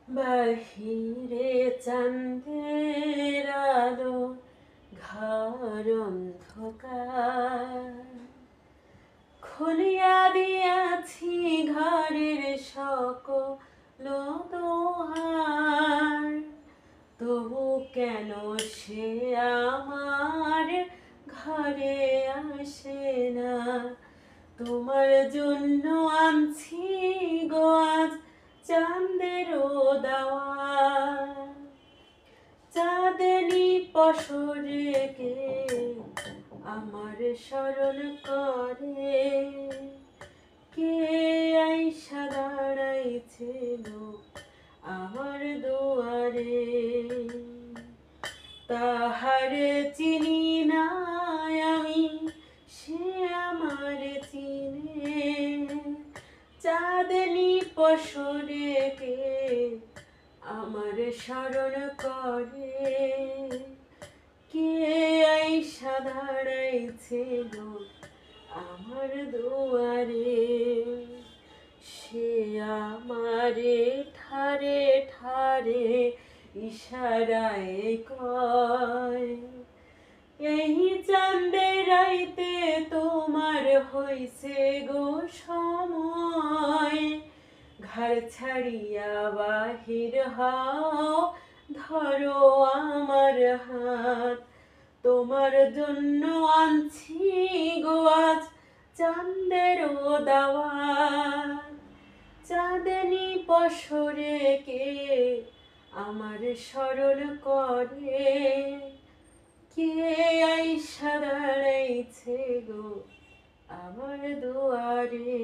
বাহিরে চাঁদের আলো, ঘর অন্ধকার। খুলিয়া দিয়াছি ঘরের সকল দোয়ার, তবু কেন সে আমার ঘরে আসে না? তোমার জন্য আনছি গো আজ চাঁদেরও দাওয়া। চাঁদনি পশরে কে আমার স্মরণ করে, কে আইসা দাঁড়াইছে গো আমার দুয়ারে। তাহারে চিনি না আমি, সে আমার চিনে। চাঁদনি পশরে কে আমার স্মরণ করে, কে আইসা দাঁড়াইছে গো আমার দুয়ারে। সে আমারে ঠারে ঠারে ইশারায় কয়, এই চাঁদের রাইতে তোমার হইছে গো সময়। ঘর ছাড়িয়া বাহির হও, ধরো আমার হাত। তোমার জন্য আনছি গো আজ চাঁদেরও দাওয়াত। চাঁদনি পশরে কে আমার স্মরণ করে, কে আইসা দাঁড়াইছে গো আমার দুয়ারে।